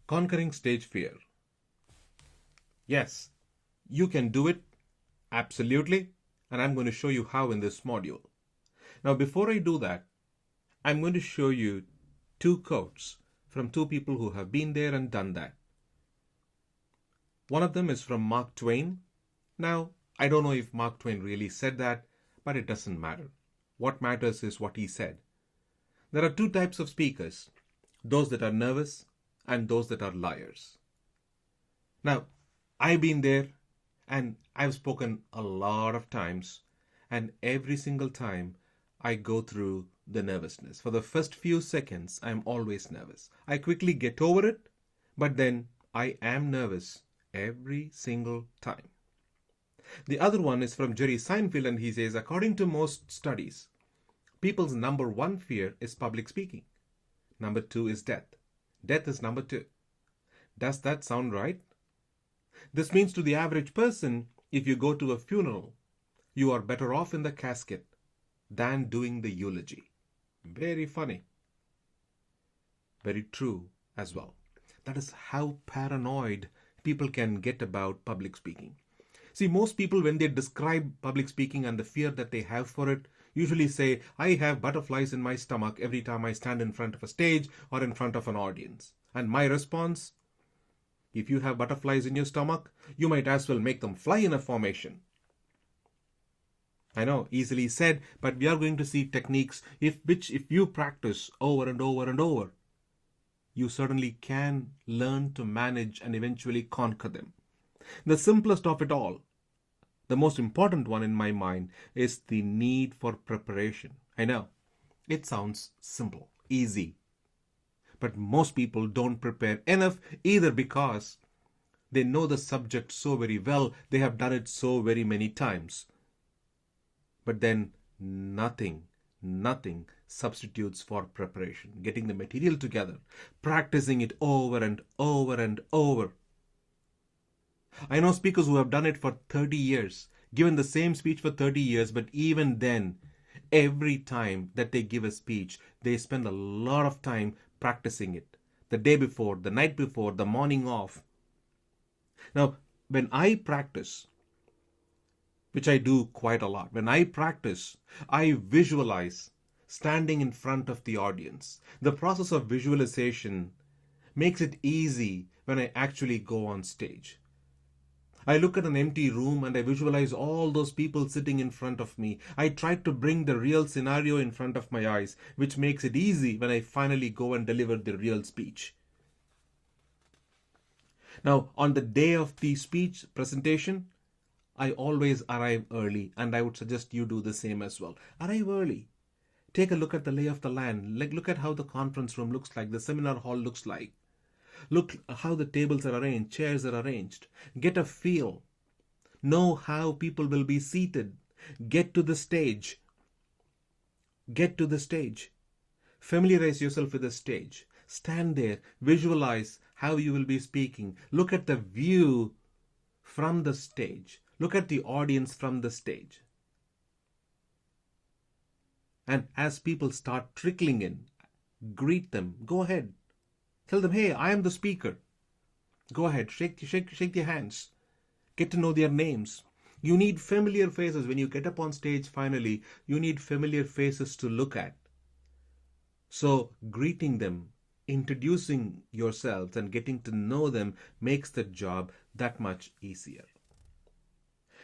Conquering stage fear. Yes, you can do it, absolutely, and I'm going to show you how in this module. Now, before I do that, I'm going to show you two quotes from two people who have been there and done that. One of them is from Mark Twain. Now, I don't know if Mark Twain really said that, but it doesn't matter. What matters is what he said. There are two types of speakers, those that are nervous and those that are liars. Now, I've been there and I've spoken a lot of times, and every single time I go through the nervousness. For the first few seconds, I'm always nervous. I quickly get over it, but then I am nervous every single time. The other one is from Jerry Seinfeld, and he says, according to most studies, people's number one fear is public speaking. Number two is death. Death is number two. Does that sound right? This means to the average person, if you go to a funeral, you are better off in the casket than doing the eulogy. Very funny. Very true as well. That is how paranoid people can get about public speaking. See, most people, when they describe public speaking and the fear that they have for it, usually say, I have butterflies in my stomach every time I stand in front of a stage or in front of an audience. And my response, if you have butterflies in your stomach, you might as well make them fly in a formation. I know, easily said, but we are going to see techniques which if you practice over and over and over, you certainly can learn to manage and eventually conquer them. The simplest of it all, the most important one in my mind, is the need for preparation. I know, it sounds simple, easy, but most people don't prepare enough, either because they know the subject so very well, they have done it so very many times. But then nothing substitutes for preparation. Getting the material together, practicing it over and over and over. I know speakers who have done it for 30 years, given the same speech for 30 years, but even then, every time that they give a speech, they spend a lot of time practicing it. The day before, the night before, the morning of. Now, when I practice, which I do quite a lot, when I practice, I visualize standing in front of the audience. The process of visualization makes it easy when I actually go on stage. I look at an empty room and I visualize all those people sitting in front of me. I try to bring the real scenario in front of my eyes, which makes it easy when I finally go and deliver the real speech. Now, on the day of the speech presentation, I always arrive early, and I would suggest you do the same as well. Arrive early. Take a look at the lay of the land. Look at how the conference room looks like, the seminar hall looks like. Look how the tables are arranged, chairs are arranged. Get a feel. Know how people will be seated. Get to the stage. Get to the stage. Familiarize yourself with the stage. Stand there. Visualize how you will be speaking. Look at the view from the stage. Look at the audience from the stage. And as people start trickling in, greet them. Go ahead. Tell them, hey, I am the speaker. Go ahead, shake their hands. Get to know their names. You need familiar faces. When you get up on stage finally, you need familiar faces to look at. So greeting them, introducing yourselves and getting to know them makes the job that much easier.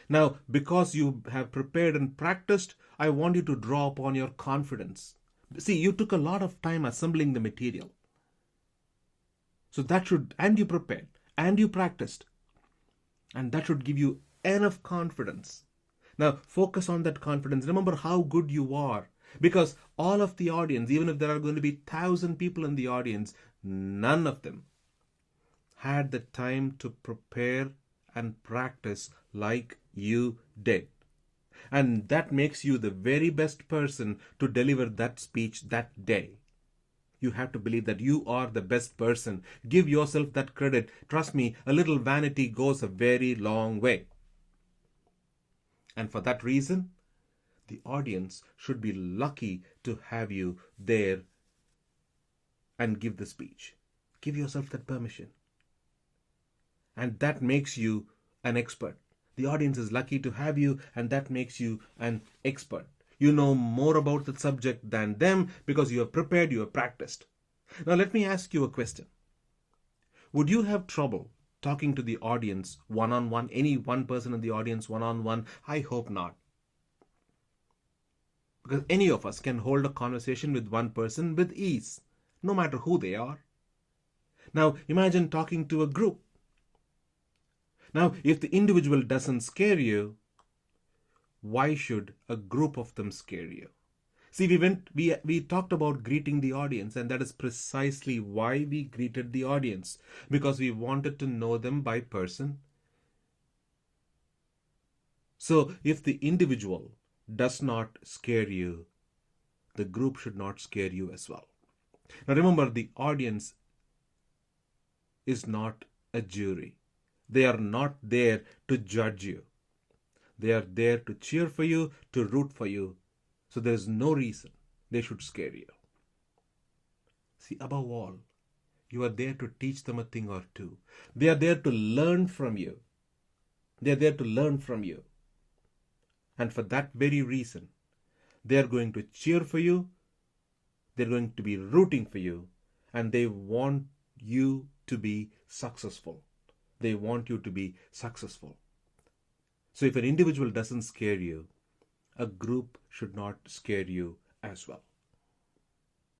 Now, because you have prepared and practiced, I want you to draw upon your confidence. See, you took a lot of time assembling the material. So that should, and you prepared, and you practiced. And that should give you enough confidence. Now, focus on that confidence. Remember how good you are. Because all of the audience, even if there are going to be 1,000 people in the audience, none of them had the time to prepare and practice like you did. And that makes you the very best person to deliver that speech that day. You have to believe that you are the best person. Give yourself that credit. Trust me, a little vanity goes a very long way. And for that reason, the audience should be lucky to have you there and give the speech. Give yourself that permission. And that makes you an expert. The audience is lucky to have you, and that makes you an expert. You know more about the subject than them because you have prepared, you have practiced. Now, let me ask you a question. Would you have trouble talking to the audience one-on-one, any one person in the audience one-on-one? I hope not. Because any of us can hold a conversation with one person with ease, no matter who they are. Now, imagine talking to a group. Now, if the individual doesn't scare you, why should a group of them scare you? See, we talked about greeting the audience, and that is precisely why we greeted the audience, because we wanted to know them by person. So, if the individual does not scare you, the group should not scare you as well. Now, remember, the audience is not a jury. They are not there to judge you. They are there to cheer for you, to root for you. So there is no reason they should scare you. See, above all, you are there to teach them a thing or two. They are there to learn from you. They are there to learn from you. And for that very reason, they are going to cheer for you. They're going to be rooting for you. And they want you to be successful. They want you to be successful. So if an individual doesn't scare you, a group should not scare you as well.